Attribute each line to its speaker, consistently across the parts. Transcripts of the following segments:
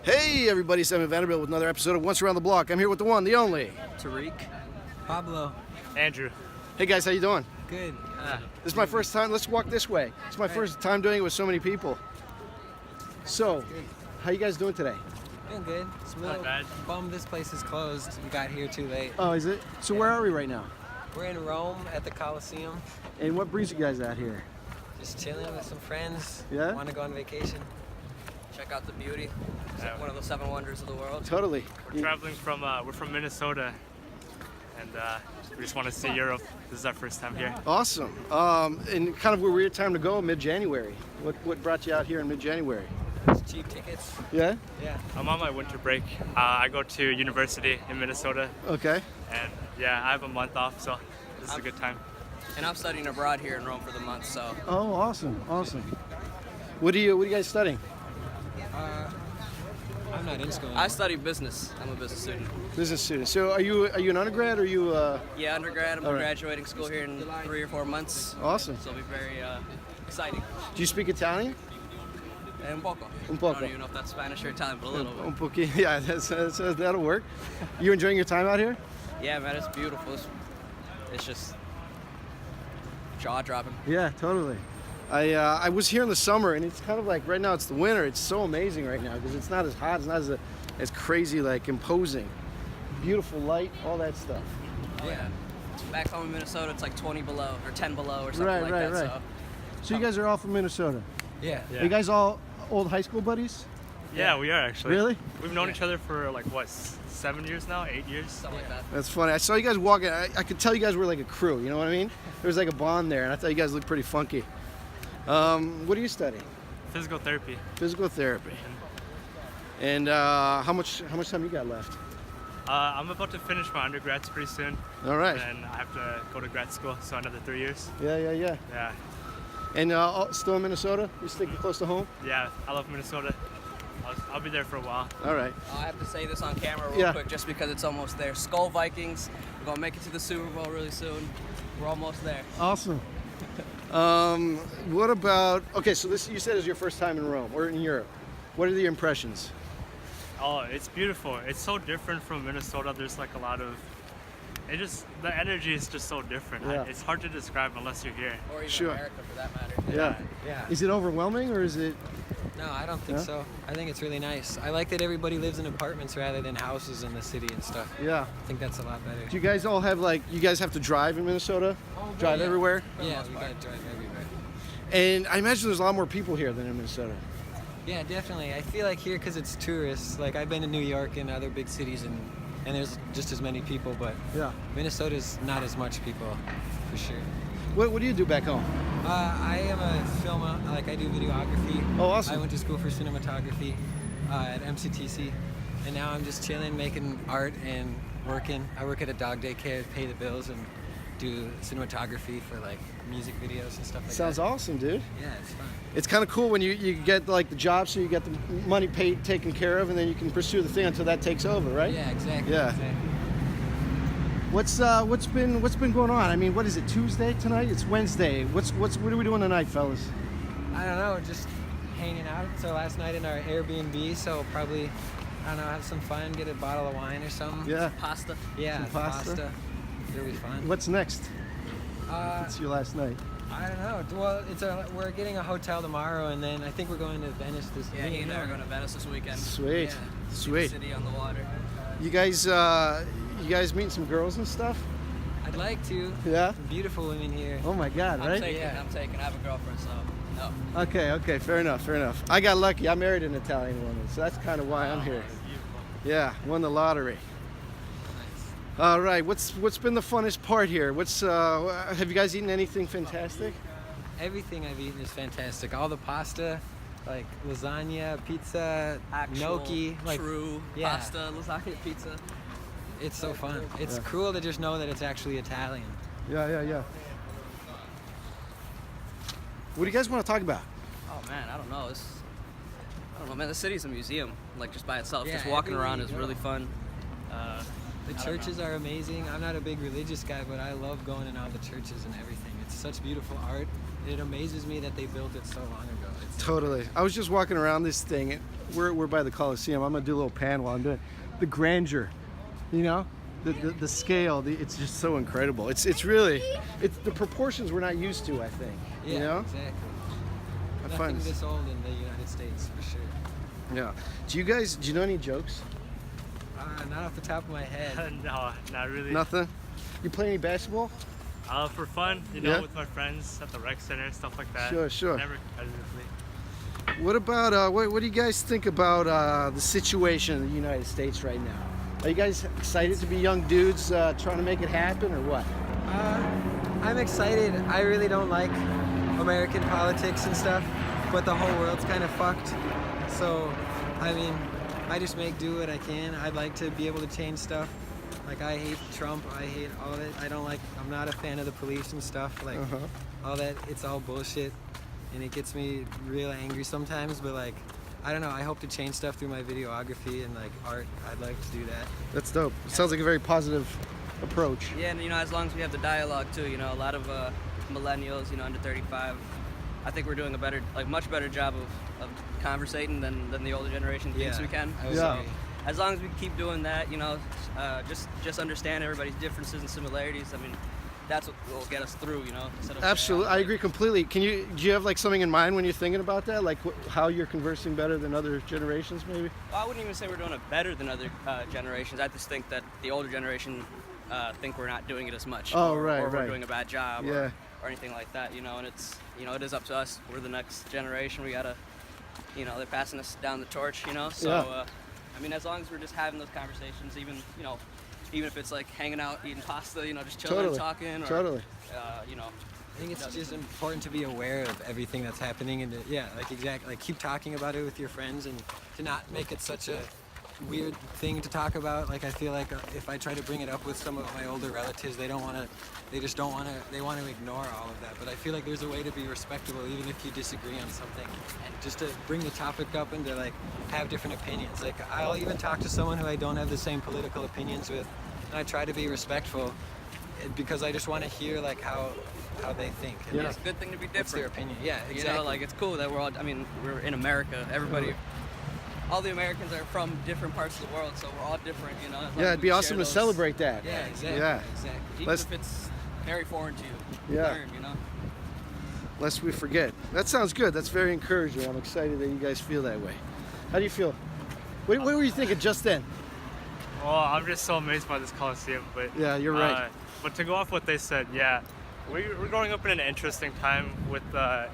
Speaker 1: Hey everybody, Simon Vanderbilt with another episode of Once Around the Block. I'm here with the one, the only.
Speaker 2: Tarik. Pablo.
Speaker 3: Andrew.
Speaker 1: Hey guys, how you doing?
Speaker 2: Good.
Speaker 1: This is my first time. Let's walk this way. It's my first time doing it with so many people. So, how you guys doing today?
Speaker 2: Doing good. It's a
Speaker 3: Not
Speaker 2: little
Speaker 3: bad.
Speaker 2: bummed this place is closed. We got here too late.
Speaker 1: Oh, is it? So where are we right now?
Speaker 2: We're in Rome at the Coloseum.
Speaker 1: And what brings you guys out here?
Speaker 2: Just chilling with some friends.
Speaker 1: Yeah?
Speaker 2: Want to go on vacation.
Speaker 4: Check out the beauty. It's like one of the 7 wonders of the world.
Speaker 1: Totally.
Speaker 3: We're traveling from, we're from Minnesota, and we just want to see Europe. This is our first time here.
Speaker 1: Awesome. And kind of a weird time to go, mid-January. What brought you out here in mid-January?
Speaker 2: It's cheap tickets.
Speaker 1: Yeah?
Speaker 2: Yeah.
Speaker 3: I'm on my winter break. I go to university in Minnesota,
Speaker 1: Okay.
Speaker 3: and yeah, I have a month off, so this is a good time.
Speaker 4: And I'm studying abroad here in Rome for the month, so
Speaker 1: Oh, awesome, awesome. What are you guys studying?
Speaker 2: I'm not in school
Speaker 4: I
Speaker 2: anymore.
Speaker 4: study business. I'm a business student.
Speaker 1: Business student. So are you an undergrad or are you
Speaker 4: Yeah, undergrad. I'm
Speaker 1: All right.
Speaker 4: graduating school here in 3 or 4 months.
Speaker 1: awesome?
Speaker 4: So it'll be very exciting.
Speaker 1: Do you speak Italian?
Speaker 4: Un poco.
Speaker 1: Un poco.
Speaker 4: I don't even know if that's Spanish or Italian, but a little
Speaker 1: Un
Speaker 4: bit.
Speaker 1: poquito. Yeah, that'll work. You enjoying your time out here?
Speaker 4: Yeah, man, it's beautiful. It's just jaw-dropping.
Speaker 1: Yeah, totally. I was here in the summer, and it's kind of like right now it's the winter. It's so amazing right now because it's not as hot, it's not as crazy, like imposing. Beautiful light, all that stuff.
Speaker 4: Oh, yeah. Back home in Minnesota, it's like 20 below or 10 below or something
Speaker 1: Right,
Speaker 4: like
Speaker 1: right,
Speaker 4: that.
Speaker 1: right. So you guys are all from Minnesota.
Speaker 2: Yeah.
Speaker 3: Yeah.
Speaker 1: Are you guys all old high school buddies?
Speaker 3: Yeah, we are actually.
Speaker 1: Really?
Speaker 3: We've known each other for like what, 7 years now, 8 years.
Speaker 4: Something like that.
Speaker 1: That's funny. I saw you guys walking. I could tell you guys were like a crew. You know what I mean? There was like a bond there, and I thought you guys looked pretty funky. What do you study?
Speaker 3: Physical therapy.
Speaker 1: Physical therapy. And how much time you got left?
Speaker 3: I'm about to finish my undergrads pretty soon,
Speaker 1: All right.
Speaker 3: and I have to go to grad school, so another 3 years.
Speaker 1: Yeah.
Speaker 3: Yeah,
Speaker 1: And still in Minnesota? You sticking close to home?
Speaker 3: yeah, I love Minnesota. I'll be there for a while.
Speaker 1: All right.
Speaker 4: I have to say this on camera real
Speaker 1: Yeah.
Speaker 4: quick just because it's almost there. Skull Vikings. We're going to make it to the Super Bowl really soon. We're almost there.
Speaker 1: Awesome. What about? Okay, so this you said is your first time in Rome or in Europe. What are the impressions?
Speaker 3: Oh, it's beautiful. It's so different from Minnesota. There's like a lot of, the energy is just so different.
Speaker 1: Yeah.
Speaker 3: It's hard to describe unless you're here.
Speaker 4: Or even
Speaker 1: Sure.
Speaker 4: America for that matter.
Speaker 1: Yeah.
Speaker 2: Yeah.
Speaker 1: Is it overwhelming or is it?
Speaker 2: No, I don't think
Speaker 1: Yeah?
Speaker 2: so. I think it's really nice. I like that everybody lives in apartments rather than houses in the city and stuff.
Speaker 1: Yeah.
Speaker 2: I think that's a lot better.
Speaker 1: Do you guys all have you guys have to drive in Minnesota? Drive
Speaker 2: yeah.
Speaker 1: everywhere?
Speaker 2: Yeah, we gotta drive everywhere.
Speaker 1: And I imagine there's a lot more people here than in Minnesota.
Speaker 2: Yeah, definitely. I feel like here, because it's tourists, like I've been to New York and other big cities, and there's just as many people, but
Speaker 1: Yeah.
Speaker 2: Minnesota's not as much people, for sure.
Speaker 1: What do you do back home?
Speaker 2: I am a filmer, like I do videography.
Speaker 1: Oh, awesome.
Speaker 2: I went to school for cinematography at MCTC, and now I'm just chilling, making art and working. I work at a dog daycare, pay the bills, and do cinematography for like music videos and stuff like
Speaker 1: Sounds
Speaker 2: that.
Speaker 1: awesome, dude.
Speaker 2: Yeah, it's fun.
Speaker 1: It's kind of cool when you get like the job, so you get the money paid, taken care of, and then you can pursue the thing until that takes over, right?
Speaker 2: Yeah, exactly.
Speaker 1: Yeah.
Speaker 2: Exactly.
Speaker 1: What's been going on? I mean, what is it? Tuesday tonight? It's Wednesday. What are we doing tonight, fellas?
Speaker 2: I don't know, just hanging out. So last night in our Airbnb, so probably, I don't know, have some fun, get a bottle of wine or something.
Speaker 1: Yeah.
Speaker 4: Pasta.
Speaker 2: Yeah,
Speaker 1: Some pasta.
Speaker 2: Really fun.
Speaker 1: What's next?
Speaker 2: Uh,
Speaker 1: It's your last night.
Speaker 2: I don't know. Well, we're getting a hotel tomorrow, and then I think we're going to Venice this
Speaker 4: Yeah, he and I are going to Venice this weekend.
Speaker 1: Sweet,
Speaker 2: Yeah.
Speaker 1: sweet.
Speaker 4: City on the water.
Speaker 1: You guys meeting some girls and stuff?
Speaker 2: I'd like to.
Speaker 1: Yeah.
Speaker 2: Beautiful women here.
Speaker 1: Oh my God,
Speaker 4: I'm
Speaker 1: right?
Speaker 4: taking.
Speaker 2: Yeah.
Speaker 4: I'm taking. I have a girlfriend, so no.
Speaker 1: Okay, fair enough. I got lucky. I married an Italian woman, so that's kind of why I'm here. Yeah, won the lottery. All right, what's been the funnest part here? Have you guys eaten anything fantastic?
Speaker 2: Everything I've eaten is fantastic. All the pasta, like lasagna, pizza,
Speaker 4: Actual,
Speaker 2: gnocchi, like
Speaker 4: true
Speaker 2: yeah.
Speaker 4: pasta, lasagna, pizza.
Speaker 2: it's so fun. It's
Speaker 1: Yeah.
Speaker 2: cool to just know that it's actually Italian.
Speaker 1: Yeah. What do you guys want to talk about?
Speaker 4: Oh man, I don't know. I don't know, man. The city's a museum, like just by itself.
Speaker 2: Yeah,
Speaker 4: Just walking
Speaker 2: everywhere
Speaker 4: around
Speaker 2: you
Speaker 4: is
Speaker 2: go.
Speaker 4: really fun.
Speaker 2: The churches are amazing. I'm not a big religious guy, but I love going in all the churches and everything. It's such beautiful art. It amazes me that they built it so long ago. It's
Speaker 1: Totally. I was just walking around this thing, we're by the Coloseum. I'm gonna do a little pan while I'm doing it. The grandeur, you know, the scale. It's just so incredible. It's really the proportions we're not used to. I think.
Speaker 2: Yeah,
Speaker 1: You know.
Speaker 2: exactly.
Speaker 1: I
Speaker 2: Nothing
Speaker 1: find
Speaker 2: this old in the United States, for sure.
Speaker 1: Yeah. Do you know any jokes?
Speaker 2: Not off the top of my head.
Speaker 3: No, not really.
Speaker 1: Nothing. You play any basketball?
Speaker 3: For fun,
Speaker 1: Yeah?
Speaker 3: with my friends at the rec center, stuff like that.
Speaker 1: Sure.
Speaker 3: Never competitively.
Speaker 1: What about what do you guys think about the situation in the United States right now? Are you guys excited to be young dudes trying to make it happen, or what?
Speaker 2: I'm excited. I really don't like American politics and stuff, but the whole world's kind of fucked. So, I mean, I just make do what I can. I'd like to be able to change stuff. Like, I hate Trump. I hate all of it. I'm not a fan of the police and stuff. Like, all that, it's all bullshit. And it gets me real angry sometimes, but like, I don't know. I hope to change stuff through my videography and like art. I'd like to do that.
Speaker 1: That's dope. It sounds like a very positive approach.
Speaker 4: Yeah, and as long as we have the dialogue too, a lot of millennials, under 35, I think we're doing a much better job of conversating than the older generation thinks we can.
Speaker 2: I would
Speaker 1: Yeah.
Speaker 2: agree.
Speaker 4: As long as we keep doing that, just understand everybody's differences and similarities. I mean, that's what will get us through, instead of
Speaker 1: Absolutely, I agree completely. Do you have like something in mind when you're thinking about that, like how you're conversing better than other generations, maybe?
Speaker 4: Well, I wouldn't even say we're doing it better than other generations. I just think that the older generation think we're not doing it as much.
Speaker 1: Oh,
Speaker 4: or
Speaker 1: right.
Speaker 4: we're doing a bad job,
Speaker 1: Yeah.
Speaker 4: or anything like that. And it's it is up to us. We're the next generation. We gotta, they're passing us down the torch. So
Speaker 1: Yeah.
Speaker 4: I mean, as long as we're just having those conversations, even if it's like hanging out, eating pasta, just chilling,
Speaker 1: Totally.
Speaker 4: talking, or
Speaker 1: Totally.
Speaker 2: I think it's just important to be aware of everything that's happening and keep talking about it with your friends and to not make it such a weird thing to talk about. Like, I feel like if I try to bring it up with some of my older relatives, they want to ignore all of that. But I feel like there's a way to be respectable even if you disagree on something, and just to bring the topic up and to like have different opinions. Like, I'll even talk to someone who I don't have the same political opinions with, and I try to be respectful because I just want to hear like how they think. And
Speaker 1: Yeah.
Speaker 4: it's a good thing to be
Speaker 2: what's their
Speaker 4: different.
Speaker 2: opinion. Yeah, exactly.
Speaker 4: Like, it's cool that we're in America. Everybody, all the Americans are from different parts of the world, so we're all different, as long
Speaker 1: Yeah,
Speaker 4: as
Speaker 1: it'd
Speaker 4: we
Speaker 1: be
Speaker 4: share
Speaker 1: awesome to
Speaker 4: those-
Speaker 1: celebrate that.
Speaker 2: Yeah, exactly.
Speaker 1: Yeah.
Speaker 2: Exactly.
Speaker 4: Even
Speaker 1: Let's-
Speaker 4: if it's very foreign to you.
Speaker 1: Yeah.
Speaker 4: Learn,
Speaker 1: Lest we forget. That sounds good. That's very encouraging. I'm excited that you guys feel that way. How do you feel? What were you thinking just then?
Speaker 3: Well, I'm just so amazed by this Coliseum. But
Speaker 1: Yeah, you're right.
Speaker 3: But to go off what they said, yeah, we're growing up in an interesting time with the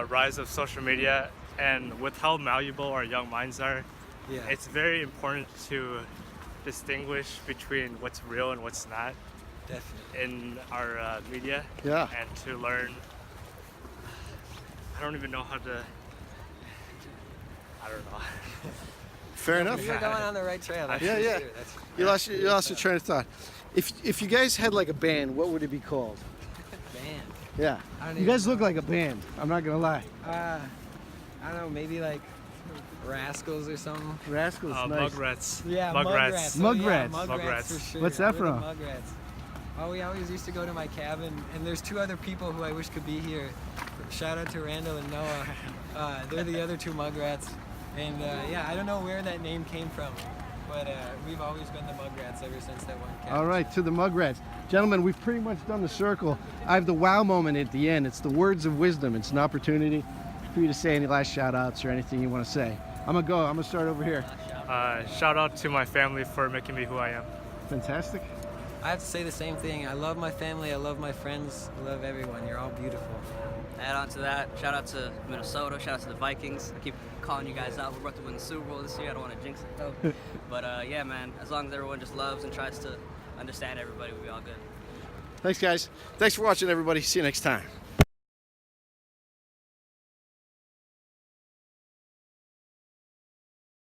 Speaker 3: rise of social media and with how malleable our young minds are.
Speaker 2: Yeah.
Speaker 3: It's very important to distinguish between what's real and what's not
Speaker 2: Definitely.
Speaker 3: in our media.
Speaker 1: Yeah.
Speaker 3: And to learn. I don't even know how to. I don't know.
Speaker 1: Fair enough.
Speaker 2: You're going on the right trail. That's
Speaker 1: Yeah,
Speaker 2: for
Speaker 1: yeah.
Speaker 2: sure. That's,
Speaker 1: You lost your train of thought. If you guys had like a band, what would it be called?
Speaker 2: man.
Speaker 1: Yeah.
Speaker 2: I don't
Speaker 1: You
Speaker 2: even
Speaker 1: guys look like a band. I'm not gonna lie.
Speaker 2: I don't know, maybe like Rascals or something.
Speaker 1: Rascals. Nice.
Speaker 3: Mugrats.
Speaker 2: Yeah,
Speaker 3: Mugrats.
Speaker 2: Oh,
Speaker 1: Mugrats.
Speaker 2: yeah, Mugrats
Speaker 3: Mugrats.
Speaker 2: for sure.
Speaker 1: What's that
Speaker 2: We're the
Speaker 1: from?
Speaker 2: Mugrats. Oh, we always used to go to my cabin, and there's two other people who I wish could be here. Shout out to Randall and Noah. They're the other two Mugrats. And yeah, I don't know where that name came from, but we've always been the Mugrats ever since that one cabin.
Speaker 1: All right, to the Mugrats. Gentlemen, we've pretty much done the circle. I have the wow moment at the end. It's the words of wisdom. It's an opportunity for you to say any last shout outs or anything you want to say. I'm going to go. I'm going to start over here.
Speaker 3: Shout out to my family for making me who I am.
Speaker 1: Fantastic.
Speaker 2: I have to say the same thing. I love my family. I love my friends. I love everyone. You're all beautiful.
Speaker 4: Add on to that, shout out to Minnesota, shout out to the Vikings. I keep calling you guys out. We're about to win the Super Bowl this year. I don't want to jinx it though. But yeah, man, as long as everyone just loves and tries to understand everybody, we'll be all good.
Speaker 1: Thanks, guys. Thanks for watching, everybody. See you next time.